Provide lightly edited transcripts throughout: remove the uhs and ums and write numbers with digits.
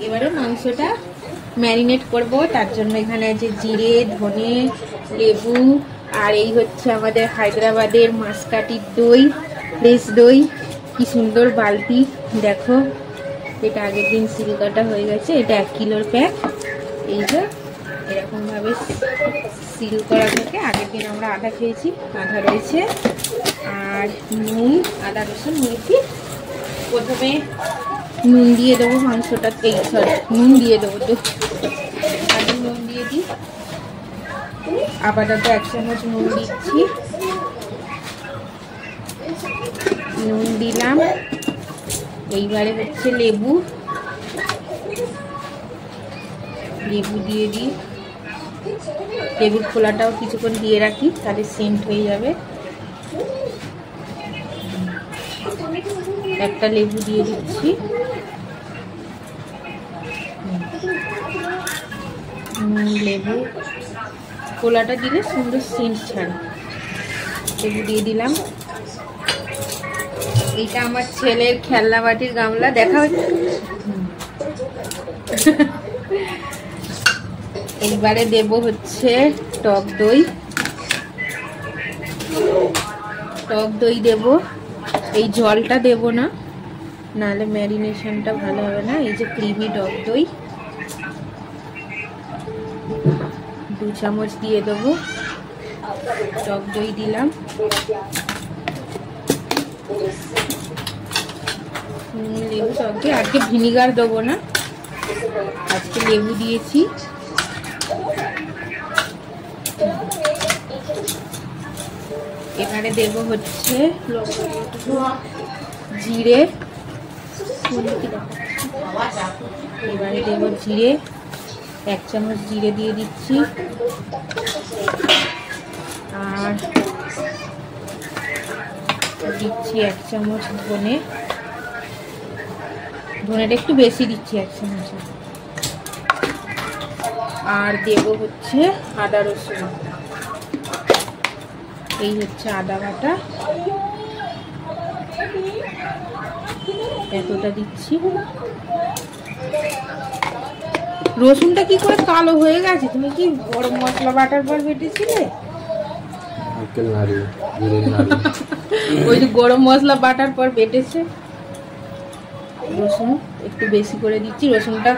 এবারে মাংসটা ম্যারিনেট করব, তার জন্য এখানে আছে জিরে, ধনে, লেবু, আর এই হচ্ছে আমাদের হায়দ্রাবাদের মাসকাঠির দই, ফ্রেশ দই। কি সুন্দর বালতি দেখো, এটা আগের দিন সিল কাটা হয়ে গেছে। এটা 1 কিলোর প্যাক। এই যে এরকম ভাবে সিল করা থাকে। আগের দিন আমরা আদা খেয়েছি, আদা রয়েছে, আর নুন, আদা রসুন মেথি। প্রথমে নুন দিয়ে দেবো মাংসটাতে, সরি নুন দিয়ে দেবো, তো আগে নুন দিয়ে দিই। আপাতত 1 চামচ নুন দিচ্ছি, নুন দিলাম। এইবারে হচ্ছে লেবু, লেবু দিয়ে দিই। লেবুর খোলাটাও কিছুক্ষণ দিয়ে রাখি, তাহলে সেন্ট হয়ে যাবে। একটা লেবু দিয়ে দিচ্ছি, লেবু খোলাটা দিলে সুন্দর সেন্ট ছাড়ে। লেবু দিয়ে দিলাম। এইটা আমার ছেলের খেলনা বাটির গামলা, দেখা হচ্ছে। এইবারে দেব হচ্ছে টক দই, টক দই দেব। এই জলটা দেব না, নাহলে ম্যারিনেশনটা ভালো হবে না। এই যে ক্রিমি টক দই 2 চামচ দিয়ে দেবো। টক দই দিলাম, লেবু টক দই। আজকে ভিনিগার দেবো না, আজকে লেবু দিয়েছি। এবারে দেব হচ্ছে জিরে, এবারে দেব জিরে, 1 চামচ জিরে দিয়ে দিচ্ছি। আর দিচ্ছি 1 চামচ ধনে, ধনেটা একটু বেশি দিচ্ছি 1 চামচ। আর দেব হচ্ছে আদা রসুন, এই হচ্ছে আদা বাটা, এতটা দিচ্ছি। রসুনটা কি করে কালো হয়ে গেছে? তুমি কি গরম মশলা বাটার পর বেটেছিলে? ওই যে গরম মশলা বাটার পর বেটেছে। রসুন একটু বেশি করে দিচ্ছি, রসুনটা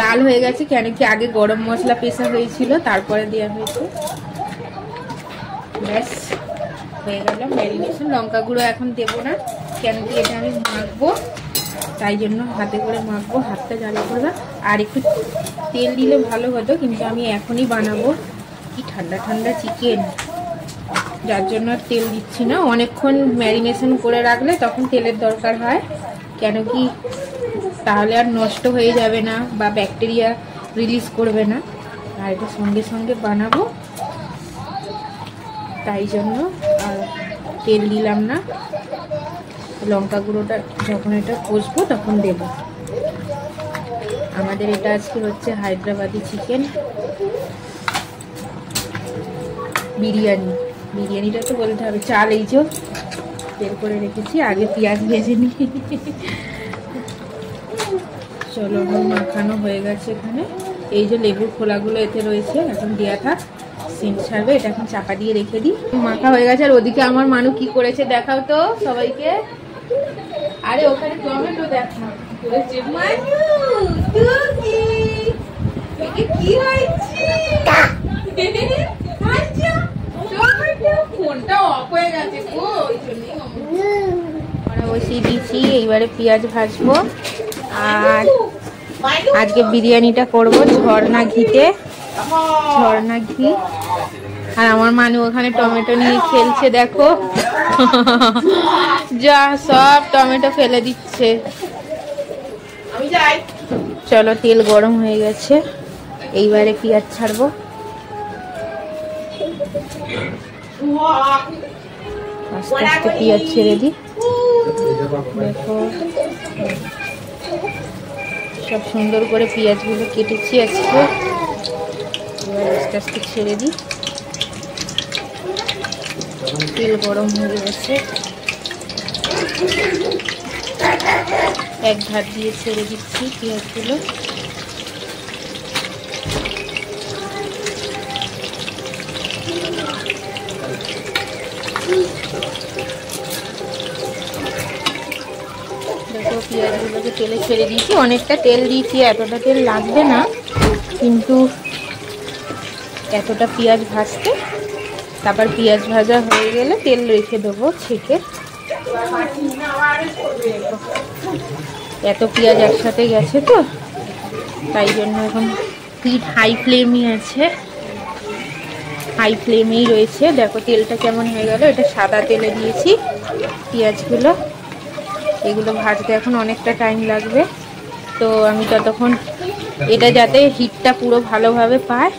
লাল হয়ে গেছে কেন কি আগে গরম মশলা পেশা হয়েছিল, তারপরে দেওয়া হয়েছে। ব্যাস হয়ে গেল ম্যারিনেশন। লঙ্কা গুঁড়ো এখন দেবো না, কেন কি এটা আমি মাখবো, তাই জন্য হাতে করে মাখবো, হাতটা জ্বালা করবে। আর একটু তেল দিলে ভালো হতো, কিন্তু আমি এখনই বানাবো। কি ঠান্ডা ঠান্ডা চিকেন, যার জন্য আর তেল দিচ্ছি না। অনেকক্ষণ ম্যারিনেশন করে রাখলে তখন তেলের দরকার হয়, কেন কি তাহলে আর নষ্ট হয়ে যাবে না বা ব্যাকটেরিয়া রিলিজ করবে না। আর এটা সঙ্গে সঙ্গে বানাবো, তাই জন্য আর তেল দিলাম না। লঙ্কা গুঁড়োটা যখন এটা কষবো তখন দেব। আমাদের এটা আজকে হচ্ছে হায়দ্রাবাদি চিকেন বিরিয়ানি। বিরিয়ানিটা তো বলতে হবে। চাল এই যে তেল করে রেখেছি, আগে পেঁয়াজ ভেজে নিই। চলো মাখানো হয়ে গেছে এখানে। এই যে লেবুর খোলাগুলো এতে রয়েছে, এখন দেওয়া থাক, সেন্ট ছাড়বে। এটা এখন চাপা দিয়ে রেখে দিই। মাখা হয়ে গেছে। আর ওদিকে আমার মানু কি করেছে দেখাও তো সবাইকে। আরে ওখানে টমেটো দেখা করেছে মানু, কি হয়েছে? ফোনটা অফ হয়ে গেছে গো, ওই জন্যই বসিয়ে দিয়েছি। এইবারে পেঁয়াজ ভাজবো। আর আজকে বিরিয়ানিটা করবো ঝর্ণা ঘিতে, ঝর্ণা ঘি। আর আমার মানু ওখানে টমেটো নিয়ে খেলছে দেখো, যা সব টমেটো ফেলে দিচ্ছে। চলো তেল গরম হয়ে গেছে, এইবারে পেঁয়াজ ছাড়বো। আস্তে আস্তে পেঁয়াজ ছেড়ে দিই। দেখো সব সুন্দর করে পেঁয়াজগুলো কেটেছি আজকে। এবার আস্তে আস্তে ছেড়ে দিই। তেল গরম হয়ে গেছে। এক ধার দিয়ে ছেড়ে দিচ্ছি পেঁয়াজগুলো। দেখো পেঁয়াজগুলোকে তেলে ছেড়ে দিয়েছি, অনেকটা তেল দিয়েছি, এতটা তেল লাগবে না, কিন্তু এতটা পেঁয়াজ ভাজতে। তারপর পেঁয়াজ ভাজা হয়ে গেলে তেল রেখে দেবো ছেঁকে। এত পেঁয়াজ একসাথে গেছে তো, তাই জন্য এখন হিট হাই ফ্লেমই আছে, হাই ফ্লেমেই রয়েছে। দেখো তেলটা কেমন হয়ে গেল, এটা সাদা তেলে দিয়েছি পেঁয়াজগুলো। এগুলো ভাজতে এখন অনেকটা টাইম লাগবে, তো আমি ততক্ষণ এটা যাতে হিটটা পুরো ভালোভাবে পায়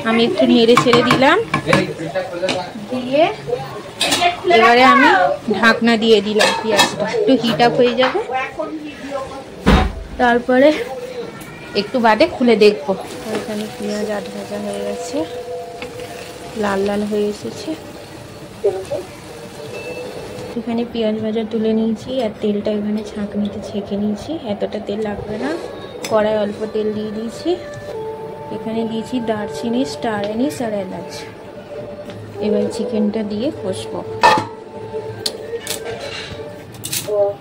আমি একটু নেড়ে ছেড়ে দিলাম। দিয়ে এবারে আমি ঢাকনা দিয়ে দিলাম, পেঁয়াজটা একটু হিট আপ হয়ে যাবে, তারপরে একটু বাদে খুলে দেখবো। এখানে পেঁয়াজ আধ ভাজা হয়ে গেছে, লাল লাল হয়ে এসেছে। এখানে পেঁয়াজ ভাজা তুলে নিয়েছি, আর তেলটা এখানে ছাঁকনিতে ছেঁকে নিয়েছি, এতটা তেল লাগবে না। কড়াই অল্প তেল দিয়ে দিয়েছি, এখানে দিয়েছি দারচিনি, স্টার অ্যানিস আর এলাচ। এবার চিকেনটা দিয়ে কষবো।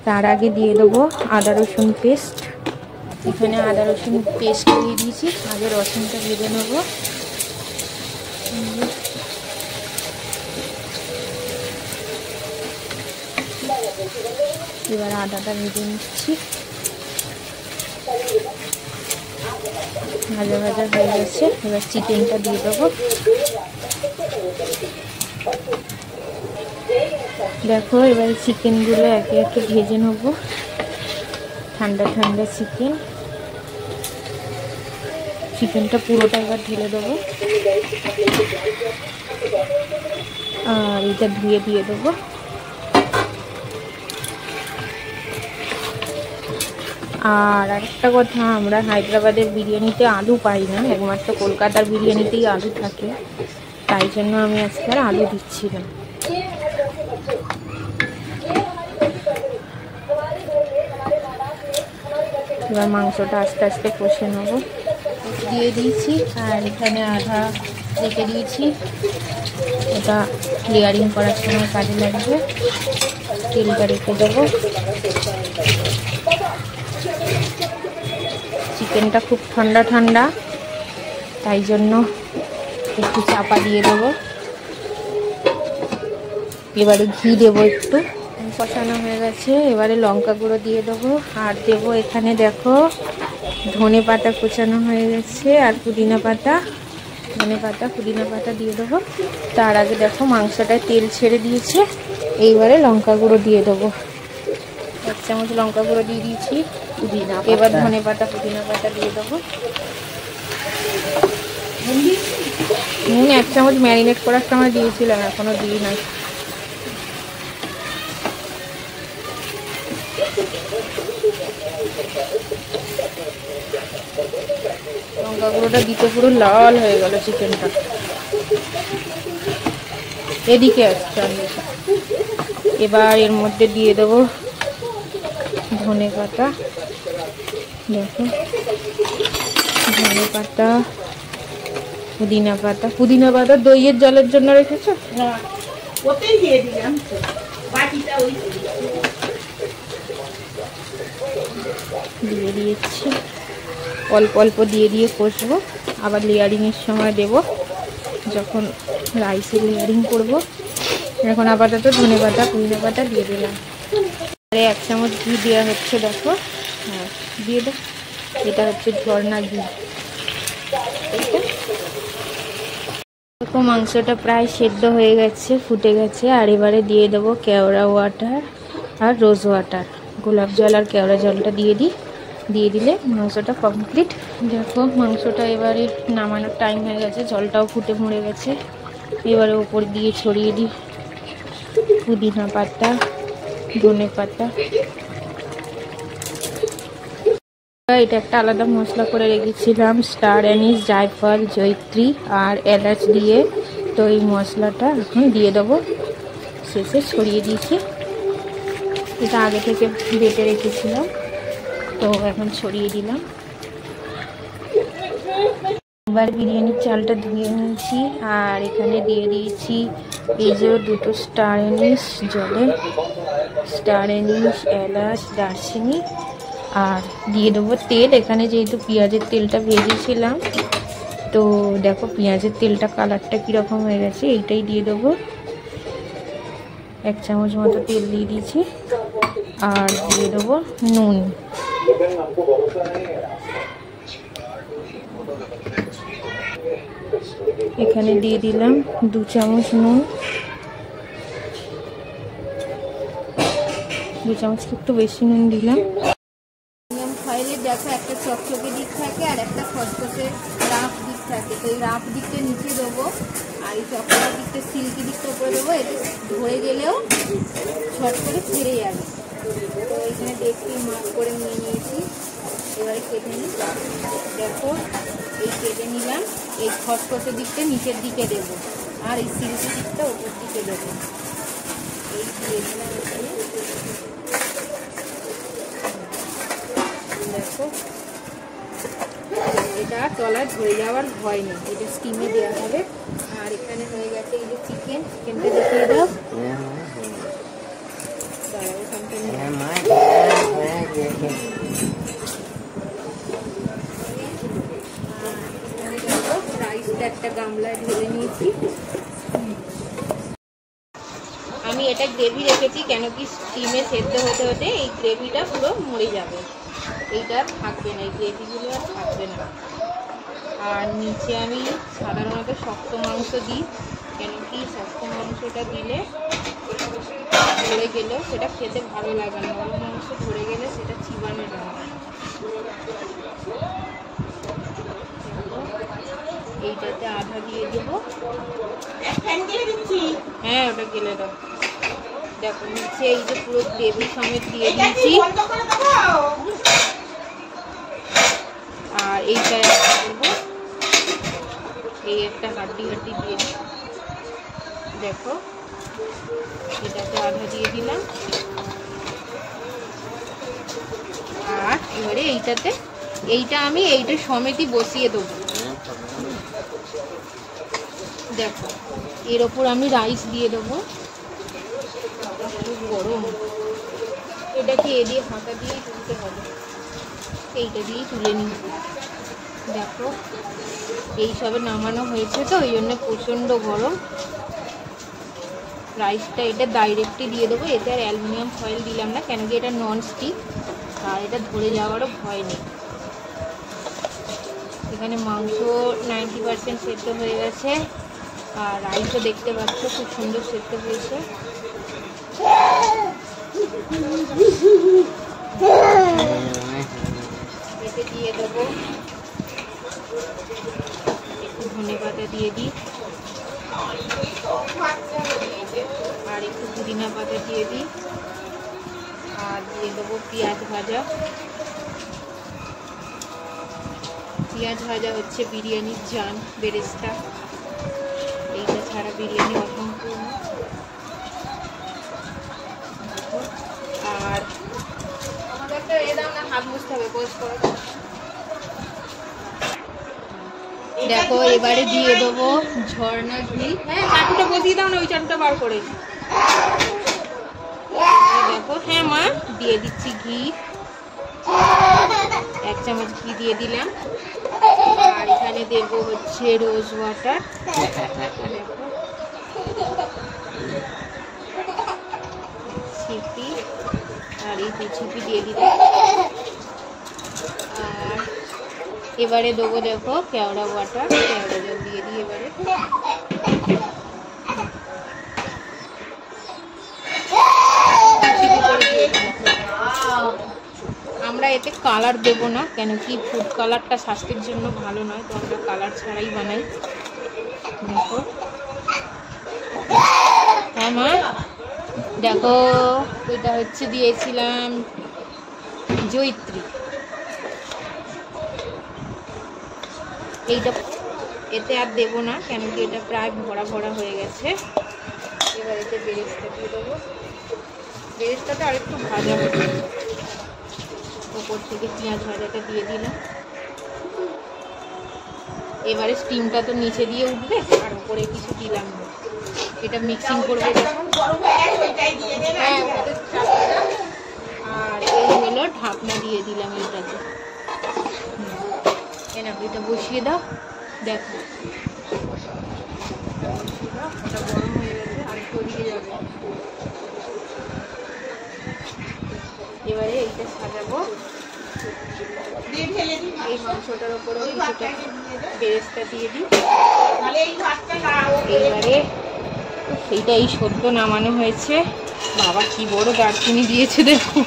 তার আগে দিয়ে দেবো আদা রসুন পেস্ট। এখানে আদা রসুন পেস্ট দিয়ে দিয়েছি, আগে রসুনটা ভেজে নেবো। এবার আদাটা ভেজে নিচ্ছি, ভাজা ভাজা হয়ে গেছে। এবার চিকেনটা দিয়ে দেবো। দেখো এবার চিকেনগুলো একে একে ভেজে নেবো, ঠান্ডা ঠান্ডা চিকেন। চিকেনটা পুরোটা এবার ঢেলে দেবো, আর এটা ধুয়ে দিয়ে দেবো। আর আরেকটা কথা, আমরা হায়দ্রাবাদের বিরিয়ানিতে আলু পাই না, একমাত্র কলকাতার বিরিয়ানিতেই আলু থাকে, তাই জন্য আমি আজকে আর আলু দিচ্ছি না। এবার মাংসটা আস্তে আস্তে কষে নেব। দিয়ে দিয়েছি, আর এখানে আধা রেখে দিয়েছি, এটা লেয়ারিং করার সময় কাজে লাগবে। তেলটা রেখে দেবো। চিকেনটা খুব ঠান্ডা ঠান্ডা, তাই জন্য একটু চাপা দিয়ে দেবো। এবারে ঘি দেবো একটু। কষানো হয়ে গেছে, এবারে লঙ্কা গুঁড়ো দিয়ে দেবো, আর দেবো এখানে দেখো ধনে পাতা কুচানো হয়ে গেছে, আর পুদিনা পাতা। ধনে পাতা পুদিনা পাতা দিয়ে দেবো। তার আগে দেখো মাংসটায় তেল ছেড়ে দিয়েছে, এইবারে লঙ্কা গুঁড়ো দিয়ে দেবো। 1 চামচ লঙ্কা গুঁড়ো দিয়ে দিয়েছি। এবার ধনে পাতা পুদিনা পাতা দিয়ে দেবো। 1 চামচ ম্যারিনেট করার সময় দিয়েছিলাম, এখনো দিই নাই। লঙ্কা গুঁড়োটা দিতে পুরো লাল হয়ে গেল চিকেনটা। এদিকে আসছে। এবার এর মধ্যে দিয়ে দেবো ধনে পাতা। দেখো ধনে পাতা, পুদিনা পাতা। পুদিনা পাতা দইয়ের জলের জন্য রেখেছো? দিয়ে দিয়েছি, অল্প অল্প দিয়ে দিয়ে কষবো। আবার লেয়ারিংয়ের সময় দেব, যখন রাইসে লেয়ারিং করব। এখন আপাতত ধনে পাতা পুদিনা পাতা দিয়ে দিলাম। 1 চামচ ঘি দেওয়া হচ্ছে, দেখো। হ্যাঁ দিয়ে দাও, এটা হচ্ছে ঝর্ণা ঘি। দেখো মাংসটা প্রায় সেদ্ধ হয়ে গেছে, ফুটে গেছে। আর এবারে দিয়ে দেবো কেওড়া ওয়াটার আর রোজ ওয়াটার। গোলাপ জল আর কেওড়া জলটা দিয়ে দিলে মাংসটা কমপ্লিট। দেখো মাংসটা এবারে নামানোর টাইম হয়ে গেছে, জলটাও ফুটে মরে গেছে। এবারে উপর দিয়ে ছড়িয়ে দিই পুদিনা পাতা, ধনে পাতা। এটা একটা আলাদা মশলা করে রেখেছিলাম, স্টার অ্যানিস, জায়ফল, জয়িত্রী আর এলাচ দিয়ে। তো এই মশলাটা এখন দিয়ে দেবো, শেষে ছড়িয়ে দিয়েছি। এটা আগে থেকে বেটে রেখেছিলাম। তো এখন ছড়িয়ে দিলাম। এবার বিরিয়ানির চালটা ধুয়ে নিয়েছি আর এখানে দিয়ে দিয়েছি এই যে দুটো স্টার এনিস জলে, স্টার এনিস, এলাচ, দারচিনি, আর দিয়ে দেবো তেল। এখানে যেহেতু পেঁয়াজের তেলটা ভেজেছিলাম, তো দেখো পেঁয়াজের তেলটা কালারটা কীরকম হয়ে গেছে, এইটাই দিয়ে দেবো। 1 চামচ মতো তেল দিয়ে দিয়েছি আর দিয়ে দেবো নুন। এখানে দিয়ে দিলাম 2 চামচ নুন, 2 চামচ একটু বেশি নুন দিলাম। ফয়েলে দেখো একটা চকচকে দিক থাকে আর একটা খসখসে রাফ দিক থাকে, তো এই রাফ দিকটা নিচে দেবো আর এই চকচকে দিকটা সিল্কি দিকটা উপরে দেবো। এটা ধরে গেলেও ছট করে ছেড়ে যাবে। তো এখানে দেখি মাছ করে নিয়ে নিয়েছি, এবারে কেটে নিই। দেখো এই কেটে নিলাম, এই খসখসে দিকটা নিচের দিকে দেবো আর এই সিল্কি দিকটা উপর দিকে দেবো। এই দিয়ে দিলাম এখানে। দেখো এটা তলায় ধরে যাওয়ার ভয় নেই, এটা স্টিমে দেওয়া হবে। আর এখানে হয়ে গেছে এই যে চিকেনটা দেখিয়ে দাও। রাইসটা একটা গামলায় ঢেলে নিয়েছি। আমি এটা গ্রেভি রেখেছি কেন কি স্টিমে সেদ্ধ হতে হতে এই গ্রেভিটা পুরো মরে যাবে, এইটা থাকবে না, এই গ্রেভিগুলো আর থাকবে না। আর নিচে আমি সাধারণত শক্ত মাংস দিই, কেন কি শক্ত মাংসটা দিলে ধরে গেলেও সেটা খেতে ভালো লাগে না, নরম মাংস ধরে গেলে সেটা চিবানো যায়। এইটাতে আধা দিয়ে দেবো। হ্যাঁ ওটা গেলে দাও। দেখো নিচে এই যে পুরো গ্রেভি সমেত দিয়ে দিয়েছি। আর এইটা করবো, এই একটা হাড্ডি দিয়ে দিই। দেখো এটাতে আধা দিয়ে দিলাম। আর এবারে এইটা আমি এইটা সমেতই বসিয়ে দেবো। দেখো এর ওপর আমি রাইস দিয়ে দেবো। গরম, এটাকে এ দিয়ে হাতা দিয়েই তুলতে হবে, এইটা দিয়েই তুলে নিই। দেখো এই সবে নামানো হয়েছে তো ওই জন্য প্রচণ্ড গরম। রাইসটা এটা ডাইরেক্টলি দিয়ে দেবো, এতে আর অ্যালুমিনিয়াম ফয়েল দিলাম না কেন কি এটা নন স্টিক আর এটা ধরে যাওয়ারও ভয় নেই। এখানে মাংস 90% সেদ্ধ হয়ে গেছে আর রাইসও দেখতে পাচ্ছ খুব সুন্দর সেদ্ধ হয়েছে। এতে দিয়ে দেবো একটু ধনেপাতা দিয়ে দিই আর একটু পুদিনা পাতা দিয়ে দিই আর দিয়ে দেবো পেঁয়াজ ভাজা। পেঁয়াজ ভাজা হচ্ছে বিরিয়ানির জান, বেরেস্তা, এইটা ছাড়া বিরিয়ানি অসম্পূর্ণ। আর আমাদের একটা দাও না, হাত মুছতে হবে, পোস্ট করে দাও। দেখো এবারে দিয়ে দেবো ঝর্ণা ঘি। হ্যাঁ চাটুটা বসিয়ে দাও না, ওই চাটুটা বার করে। দেখো হ্যাঁ মা দিয়ে দিচ্ছি ঘি, 1 চামচ ঘি দিয়ে দিলাম। আর এখানে দেবো হচ্ছে রোজ ওয়াটার। ছিপি আর এই ছিপি দিয়ে দিলাম। আর এবারে দেবো দেখো কেওড়া ওয়াটার, কেওড়া জল দিয়ে দিই এবারে। আমরা এতে কালার দেব না কেন কি ফুড কালারটা স্বাস্থ্যের জন্য ভালো নয়, তো আমরা কালার ছাড়াই বানাই। দেখো হ্যাঁ মা দেখো এটা হচ্ছে দিয়েছিলাম জয়িত্রী, এইটা এতে আর দেবো না কেন কি এটা প্রায় ভরা ভরা হয়ে গেছে। এবার এতে বেরেস্তা দিয়ে দেবো, বেরেস্তাটা আরেকটু ভাজা হবে। ওপর থেকে পেঁয়াজ ভাজাটা দিয়ে দিলাম। এবারে স্টিমটা তো নিচে দিয়ে উঠবে, আর উপরে কিছু দিলাম না। এটা মিক্সিং করবো হ্যাঁ। আর এই হলো ঢাকনা দিয়ে দিলাম এটাকে। এটা বসিয়ে দাও, দেখো ওটা গরম হয়ে গেছে, আর ছড়িয়ে যাবে। এবারে এইটা সাজাবো, এই মাংসটার উপরে কিছুটা বেরেস্তা দিয়ে দিই। এবারে এইটা এই সদ্য নামানো হয়েছে। বাবা কি বড় দারচিনি দিয়েছে দেখো,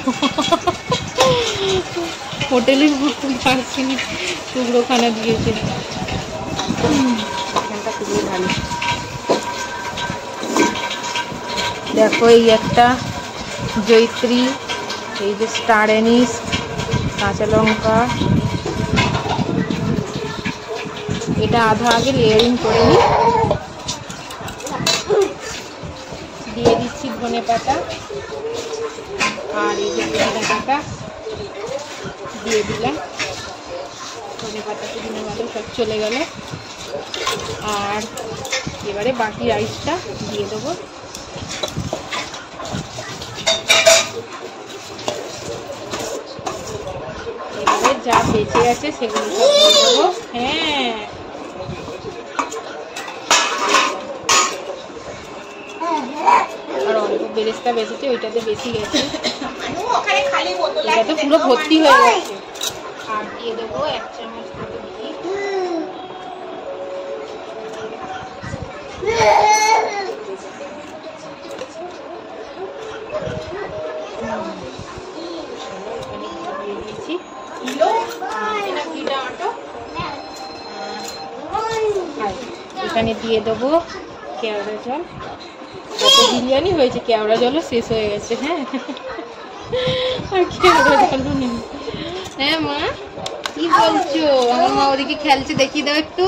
হোটেলের মতো দারচিনি টুকরোখানা দিয়েছে। এখানটা খুবই ভালো। দেখো এই একটা জয়িত্রী, এই যে স্টার অ্যানিস, কাঁচা লঙ্কা, এটা আধা আগে লেয়ারিং করে নিই। দিয়ে দিচ্ছি ধনে পাতা, আর এই যে পুদিনা পাতা দিয়ে দিলাম। ধনে পাতা পুদিনা পাতা সব চলে গেল। আর এবারে বাকি রাইসটা দিয়ে দেবো। এবারে যা বেঁচে আছে সেগুলো সব দিয়ে দেবো। হ্যাঁ, আর অল্প বেরেস্তা বেঁচেছে, ওইটাতে বেশি গেছে, এটা তো পুরো ভর্তি হয়ে গেছে। আর দিয়ে দেবো 1 চামচ মতো ঘি। এখানে দিয়ে দেবো কেওড়া জল। কত বিরিয়ানি হয়েছে, কেওড়া জলও শেষ হয়ে গেছে। হ্যাঁ, আর কেওড়া জলও নেই। হ্যাঁ মা, কি বলছো? আমার মা ওদিকে খেলছে, দেখিয়ে দাও একটু।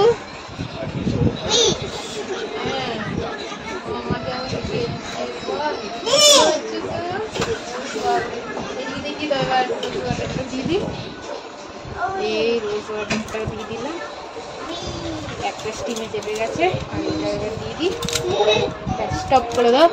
দেখি দাও, এবার রোজ ওয়াটারটা দিয়ে দিই। এই রোজ ওয়াটারটা দিয়ে দিলাম। একটা স্টিমে চেপে গেছে, আর এটা এবার দিয়ে দিই। স্টপ করে দাও।